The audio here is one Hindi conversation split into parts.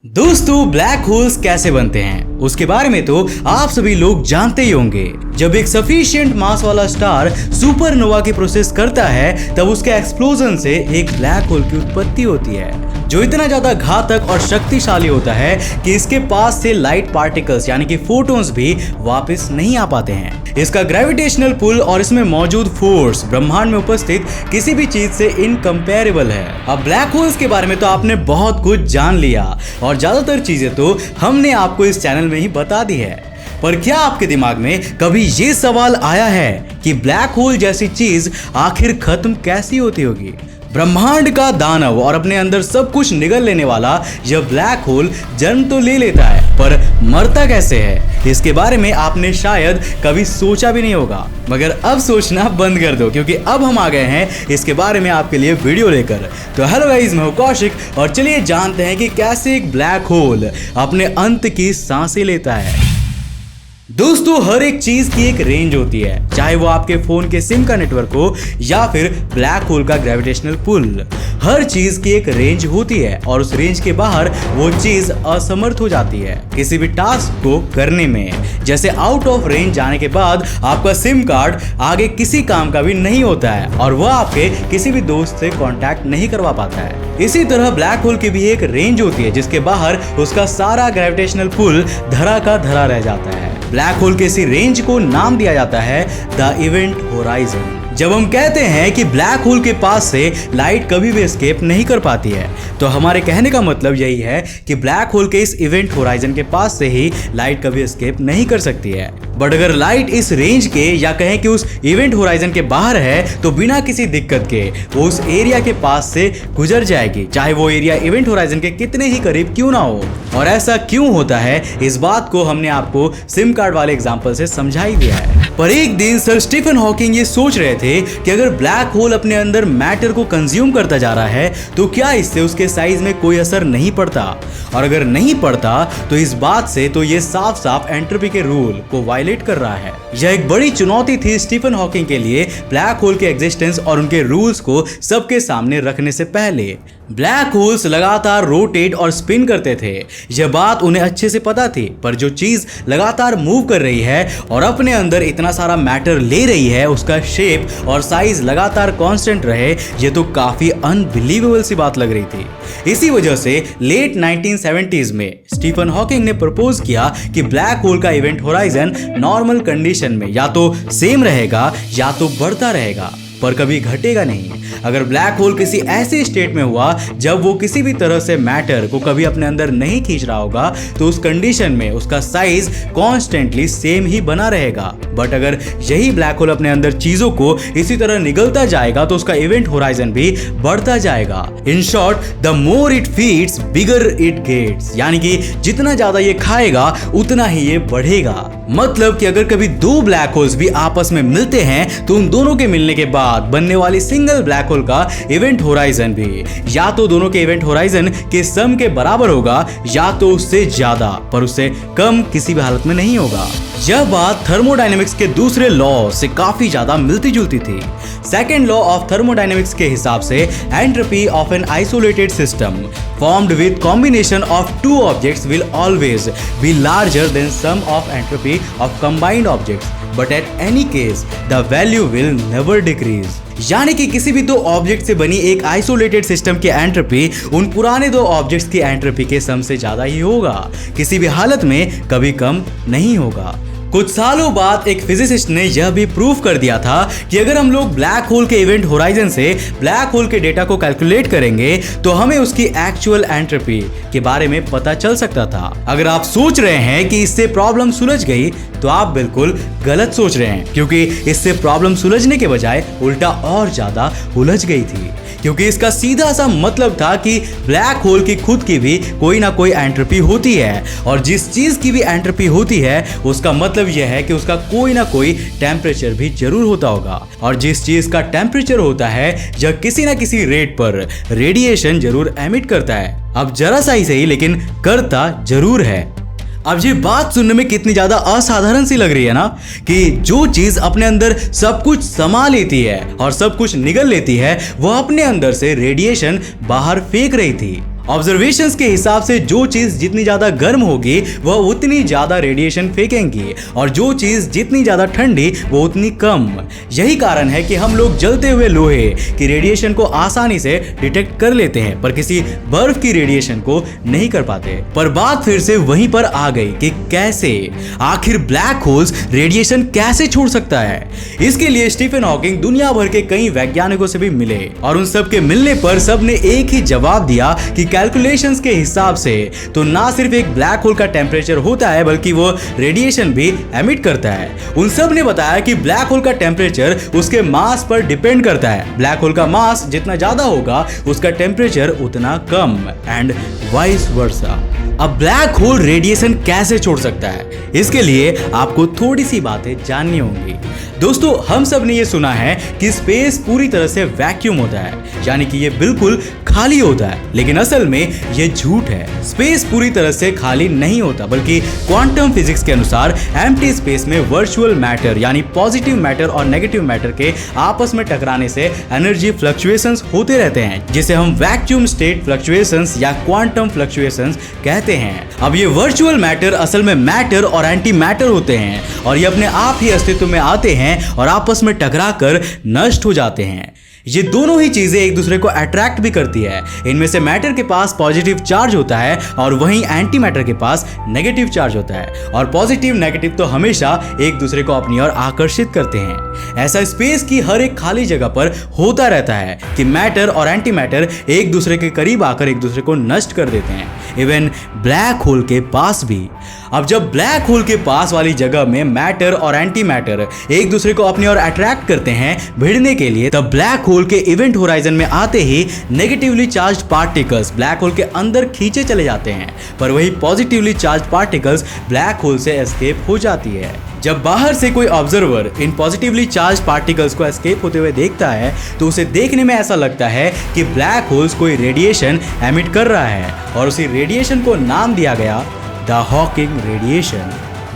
दोस्तों, ब्लैक होल्स कैसे बनते हैं उसके बारे में तो आप सभी लोग जानते ही होंगे। जब एक सफिशिएंट मास वाला स्टार सुपरनोवा की प्रोसेस करता है तब उसके एक्सप्लोजन से एक ब्लैक होल की उत्पत्ति होती है जो इतना ज्यादा घातक और शक्तिशाली होता है कि इसके पास से लाइट पार्टिकल्स यानी कि फोटॉन्स भी वापस नहीं आ पाते हैं। इसका ग्रेविटेशनल पुल और इसमें मौजूद फोर्स ब्रह्मांड में उपस्थित किसी भी चीज से इनकम्पेरेबल है। अब ब्लैक होल्स के बारे में तो आपने बहुत कुछ जान लिया और ज्यादातर चीजें तो हमने आपको इस चैनल में ही बता दी है, पर क्या आपके दिमाग में कभी ये सवाल आया है कि ब्लैक होल जैसी चीज आखिर खत्म कैसी होती होगी? ब्रह्मांड का दानव और अपने अंदर सब कुछ निगल लेने वाला यह ब्लैक होल जन्म तो ले लेता है पर मरता कैसे है? इसके बारे में आपने शायद कभी सोचा भी नहीं होगा, मगर अब सोचना बंद कर दो क्योंकि अब हम आ गए हैं इसके बारे में आपके लिए वीडियो लेकर। तो हेलो गाइस, मैं हूं कौशिक और चलिए जानते हैं कि कैसे एक ब्लैक होल अपने अंत की सांसें लेता है। दोस्तों, हर एक चीज की एक रेंज होती है, चाहे वो आपके फोन के सिम का नेटवर्क हो या फिर ब्लैक होल का ग्रेविटेशनल पुल। हर चीज की एक रेंज होती है और उस रेंज के बाहर वो चीज असमर्थ हो जाती है किसी भी टास्क को करने में। जैसे आउट ऑफ रेंज जाने के बाद आपका सिम कार्ड आगे किसी काम का भी नहीं होता है और वह आपके किसी भी दोस्त से कांटेक्ट नहीं करवा पाता है। इसी तरह ब्लैक होल की भी एक रेंज होती है जिसके बाहर उसका सारा ग्रेविटेशनल पुल धरा का धरा रह जाता है। ब्लैक होल के इसी रेंज को नाम दिया जाता है द इवेंट होराइजन। जब हम कहते हैं कि ब्लैक होल के पास से लाइट कभी भी एस्केप नहीं कर पाती है तो हमारे कहने का मतलब यही है कि ब्लैक होल के इस इवेंट होराइजन के पास से ही लाइट कभी एस्केप नहीं कर सकती है। बट अगर लाइट इस रेंज के या कहें कि उस इवेंट होराइजन के बाहर है तो बिना किसी दिक्कत के वो उस एरिया के पास से गुजर जाएगी, चाहे वो एरिया इवेंट होराइजन के कितने ही करीब क्यों ना हो। और ऐसा क्यों होता है इस बात को हमने आपको सिम कार्ड वाले एग्जाम्पल से समझा ही दिया है। पर एक दिन सर स्टीफन हॉकिंग ये सोच रहे थे कि अगर ब्लैक होल अपने अंदर मैटर को कंज्यूम करता जा रहा है तो क्या इससे उसके साइज में कोई असर नहीं पड़ता, और अगर नहीं पड़ता तो इस बात से तो ये साफ साफ एंट्रोपी के रूल को वायलेट कर रहा है। यह एक बड़ी चुनौती थी स्टीफन हॉकिंग के लिए ब्लैक होल के एग्जिस्टेंस और उनके रूल्स को सबके सामने रखने से पहले। ब्लैक होल्स लगातार रोटेट और स्पिन करते थे, यह बात उन्हें अच्छे से पता थी, पर जो चीज लगातार मूव कर रही है और अपने अंदर इतना सारा मैटर ले रही है उसका शेप और साइज लगातार कांस्टेंट रहे, यह तो काफी अनबिलीवेबल सी बात लग रही थी। इसी वजह से लेट 1970s में स्टीफन हॉकिंग ने प्रपोज किया कि ब्लैक होल का इवेंट होराइजन नॉर्मल कंडीशन में या तो सेम रहेगा या तो बढ़ता रहेगा, पर कभी घटेगा नहीं। अगर ब्लैक होल किसी ऐसे स्टेट में हुआ जब वो किसी भी तरह से मैटर को कभी अपने अंदर नहीं खींच रहा होगा तो उस कंडीशन में उसका साइज कॉन्स्टेंटली सेम ही बना रहेगा। बट अगर यही ब्लैक होल अपने अंदर चीजों को इसी तरह निगलता जाएगा तो उसका इवेंट होराइजन भी बढ़ता जाएगा। In short, the more it feeds bigger it gets, यानी कि जितना ज्यादा ये खाएगा उतना ही ये बढ़ेगा। मतलब कि अगर कभी दो ब्लैक होल्स भी आपस में मिलते हैं तो उन दोनों के मिलने के बाद बनने वाली सिंगल ब्लैक होल का इवेंट होराइजन भी या तो दोनों के इवेंट होराइजन के सम के बराबर होगा या तो उससे ज्यादा, पर उससे कम किसी भी हालत में नहीं होगा। यह बात थर्मोडायनेमिक्स के दूसरे लॉ से काफी ज्यादा मिलती जुलती थी। सेकेंड लॉ ऑफ थर्मोडायनेमिक्स के हिसाब से entropy of an isolated system formed with combination of two objects will always be larger than sum of entropy of combined objects, but at any case the value will never decrease। यानी कि किसी भी दो ऑब्जेक्ट से बनी एक आइसोलेटेड सिस्टम की एंट्रोपी उन पुराने दो ऑब्जेक्ट्स की एंट्रोपी के सम से ज्यादा ही होगा, किसी भी हालत में कभी कम नहीं होगा। कुछ सालों बाद एक फिजिसिस्ट ने यह भी प्रूव कर दिया था कि अगर हम लोग ब्लैक होल के इवेंट होराइजन से ब्लैक होल के डेटा को कैलकुलेट करेंगे तो हमें उसकी एक्चुअल एंट्रोपी के बारे में पता चल सकता था। अगर आप सोच रहे हैं कि इससे प्रॉब्लम सुलझ गई तो आप बिल्कुल गलत सोच रहे हैं, क्योंकि इससे प्रॉब्लम सुलझने के बजाय उल्टा और ज्यादा उलझ गई थी। क्योंकि इसका सीधा सा मतलब था कि ब्लैक होल की खुद की भी कोई ना कोई एंट्रोपी होती है और जिस चीज की भी एंट्रोपी होती है उसका मतलब यह है कि उसका कोई ना कोई टेम्परेचर भी जरूर होता होगा, और जिस चीज का टेम्परेचर होता है यह किसी ना किसी रेट पर रेडिएशन जरूर एमिट करता है। अब जरा सा ही सही लेकिन करता जरूर है। अब ये बात सुनने में कितनी ज्यादा असाधारण सी लग रही है ना, कि जो चीज अपने अंदर सब कुछ समा लेती है और सब कुछ निगल लेती है, वह अपने अंदर से रेडिएशन बाहर फेंक रही थी। ऑब्जर्वेशंस के हिसाब से जो चीज जितनी ज्यादा गर्म होगी वह उतनी ज्यादा रेडिएशन फेंकेंगी और जो चीज जितनी ज्यादा ठंडी वो उतनी कम। यही कारण है कि हम लोग जलते हुए लोहे की रेडिएशन को आसानी से डिटेक्ट कर लेते हैं पर किसी बर्फ की रेडिएशन को नहीं कर पाते। पर बात फिर से वहीं पर आ गई कि कैसे, आखिर ब्लैक होल्स रेडिएशन कैसे छोड़ सकता है। इसके लिए स्टीफन हॉकिंग दुनिया भर के कई वैज्ञानिकों से भी मिले और उन सब के मिलने पर सब ने एक ही जवाब दिया कि कैलकुलेशंस के हिसाब से तो ना सिर्फ एक ब्लैक होल का टेम्परेचर होता है बल्कि वो रेडिएशन भी एमिट करता है। उन सब ने बताया कि ब्लैक होल का टेम्परेचर उसके मास पर डिपेंड करता है। ब्लैक होल का मास जितना ज्यादा होगा उसका टेम्परेचर उतना कम एंड वाइस वर्सा। अब ब्लैक होल रेडिएशन कैसे छोड़ सकता है, इसके लिए आपको थोड़ी सी बातें जाननी होंगी। दोस्तों, हम सब ने ये सुना है कि स्पेस पूरी तरह से वैक्यूम होता है, यानी कि ये बिल्कुल खाली होता है, लेकिन असल में ये झूठ है। स्पेस पूरी तरह से खाली नहीं होता बल्कि क्वांटम फिजिक्स के अनुसार एम्प्टी स्पेस में वर्चुअल मैटर यानी पॉजिटिव मैटर और नेगेटिव मैटर के आपस में टकराने से एनर्जी फ्लक्चुएशंस होते रहते हैं, जिसे हम वैक्यूम स्टेट फ्लक्चुएशंस या क्वांटम फ्लक्चुएशंस कहते हैं। अब ये वर्चुअल मैटर असल में मैटर और एंटी मैटर होते हैं और ये अपने आप ही अस्तित्व में आते हैं और आपस में टकराकर नष्ट हो जाते हैं। ये दोनों ही चीजें एक दूसरे को अट्रैक्ट भी करती है। इनमें से मैटर के पास पॉजिटिव चार्ज होता है और वहीं एंटी मैटर के पास नेगेटिव चार्ज होता है और पॉजिटिव नेगेटिव तो हमेशा एक दूसरे को अपनी ओर आकर्षित करते हैं। ऐसा स्पेस की हर एक खाली जगह पर होता रहता है कि मैटर और एंटी मैटर एक दूसरे के करीब आकर एक दूसरे को नष्ट कर देते हैं, इवन ब्लैक होल के पास भी। अब जब ब्लैक होल के पास वाली जगह में मैटर और एंटी मैटर एक दूसरे को अपनी ओर अट्रैक्ट करते हैं भिड़ने के लिए, तब ब्लैक होल के इवेंट होराइजन में आते ही negatively charged particles black hole के अंदर खींचे चले जाते हैं, पर वही positively charged particles black hole से एस्केप हो जाती है। जब बाहर से कोई ऑब्जर्वर इन पॉजिटिवली चार्ज पार्टिकल्स को एस्केप होते हुए देखता है तो उसे देखने में ऐसा लगता है कि ब्लैक होल्स कोई रेडिएशन एमिट कर रहा है और उसी रेडिएशन को नाम दिया गया द हॉकिंग रेडिएशन,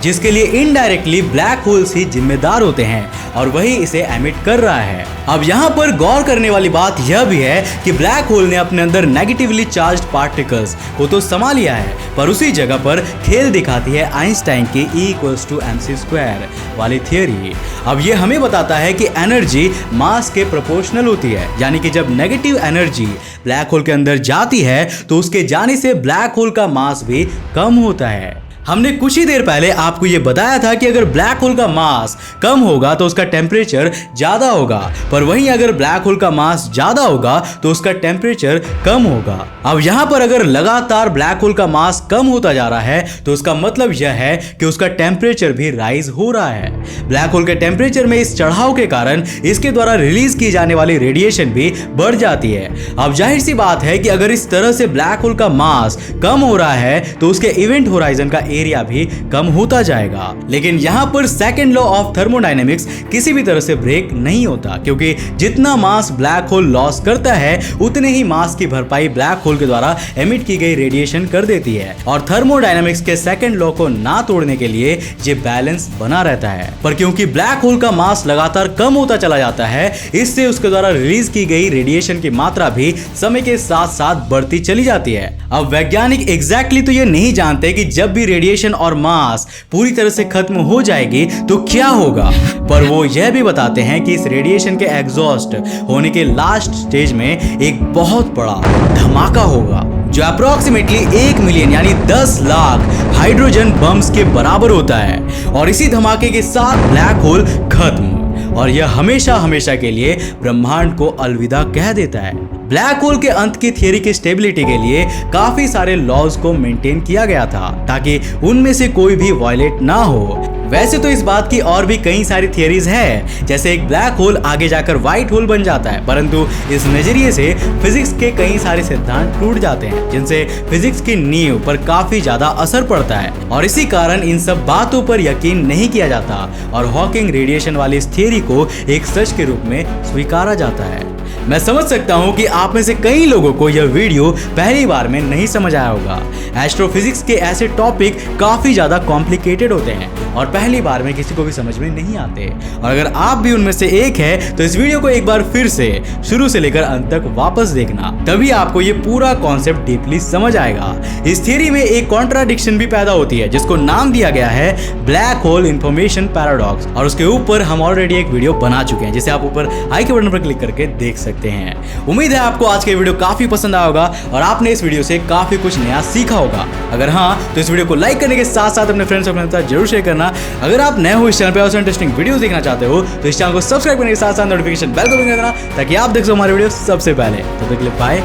जिसके लिए इनडायरेक्टली ब्लैक होल्स ही जिम्मेदार होते हैं और वही इसे एमिट कर रहा है। अब यहाँ पर गौर करने वाली बात यह भी है कि ब्लैक होल ने अपने अंदर नेगेटिवली चार्ज्ड पार्टिकल्स को तो समा लिया है, पर उसी जगह पर खेल दिखाती है आइंस्टाइन की E=mc² वाली थियोरी। अब ये हमें बताता है कि एनर्जी मास के प्रोपोर्शनल होती है, यानी कि जब नेगेटिव एनर्जी ब्लैक होल के अंदर जाती है तो उसके जाने से ब्लैक होल का मास भी कम होता है। हमने कुछ ही देर पहले आपको यह बताया था कि अगर ब्लैक होल का मास कम होगा तो उसका टेम्परेचर ज्यादा होगा, पर वहीं अगर ब्लैक होल का मास ज्यादा होगा तो उसका टेम्परेचर कम होगा। अब यहां पर अगर लगातार ब्लैक होल का मास कम होता जा रहा है तो उसका मतलब यह है कि उसका टेम्परेचर भी राइज हो रहा है। ब्लैक होल के टेम्परेचर में इस चढ़ाव के कारण इसके द्वारा रिलीज की जाने वाली रेडिएशन भी बढ़ जाती है। अब जाहिर सी बात है कि अगर इस तरह से ब्लैक होल का मास कम हो रहा है तो उसके इवेंट होराइजन का एरिया भी कम होता जाएगा। लेकिन यहां पर सेकंड लॉ ऑफ थर्मोडायनेमिक्स किसी भी तरह से ब्रेक नहीं होता, क्योंकि जितना मास ब्लैक होल लॉस करता है उतने ही मास की भरपाई ब्लैक होल के द्वारा एमिट की गई रेडिएशन कर देती है और थर्मोडायनेमिक्स के सेकंड लॉ को ना तोड़ने के लिए ये बैलेंस बना रहता है। पर क्योंकि ब्लैक होल का मास लगातार कम होता चला जाता है, इससे उसके द्वारा रिलीज की गई रेडिएशन की मात्रा भी समय के साथ साथ बढ़ती चली जाती है। अब वैज्ञानिक एग्जैक्टली तो ये नहीं जानते कि जब भी रेडिएशन और मास पूरी तरह से खत्म हो जाएगी तो क्या होगा, पर वो यह भी बताते हैं कि इस रेडिएशन के एग्जॉस्ट होने के लास्ट स्टेज में एक बहुत बड़ा धमाका होगा जो अप्रोक्सीमेटली 1 मिलियन यानी 10 लाख हाइड्रोजन बम्स के बराबर होता है और इसी धमाके के साथ ब्लैक होल खत्म और यह हमेशा हमेशा के लिए ब्रह्मांड को अलविदा कह देता है। ब्लैक होल के अंत की थियरी की स्टेबिलिटी के लिए काफी सारे लॉज को मेंटेन किया गया था ताकि उनमें से कोई भी वायलेट ना हो। वैसे तो इस बात की और भी कई सारी थियरीज है, जैसे एक ब्लैक होल आगे जाकर व्हाइट होल बन जाता है, परंतु इस नजरिए से फिजिक्स के कई सारे सिद्धांत टूट जाते हैं जिनसे फिजिक्स की नींव पर काफी ज्यादा असर पड़ता है और इसी कारण इन सब बातों पर यकीन नहीं किया जाता और हॉकिंग रेडिएशन वाली इस थियरी को एक सच के रूप में स्वीकारा जाता है। मैं समझ सकता हूं कि आप में से कई लोगों को यह वीडियो पहली बार में नहीं समझ आया होगा। एस्ट्रोफिजिक्स के ऐसे टॉपिक काफी ज्यादा कॉम्प्लिकेटेड होते हैं और पहली बार में किसी को भी समझ में नहीं आते। और अगर आप भी उनमें से एक है तो इस वीडियो को एक बार फिर से शुरू से लेकर अंत तक वापस देखना, तभी आपको ये पूरा कॉन्सेप्ट डीपली समझ आएगा। इस थियरी में एक कॉन्ट्राडिक्शन भी पैदा होती है जिसको नाम दिया गया है ब्लैक होल इंफॉर्मेशन पैराडॉक्स, और उसके ऊपर हम ऑलरेडी एक वीडियो बना चुके हैं जिसे आप ऊपर आई के बटन पर क्लिक करके देख सकते हैं। उम्मीद है आपको आज के वीडियो काफी पसंद आया होगा और आपने इस वीडियो से काफी कुछ नया सीखा होगा। अगर हाँ तो इस वीडियो को लाइक करने के साथ साथ अपने फ्रेंड्स और अपने साथ जरूर शेयर करना। अगर आप नए हो इस चैनल पे और इंटरेस्टिंग वीडियोस देखना चाहते हो तो इस चैनल को सब्सक्राइब करने के साथ साथ नोटिफिकेशन बेल को भी दबाना ताकि आप देख सको हमारे वीडियो सबसे पहले। तो तब तक के लिए बाय,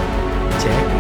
जय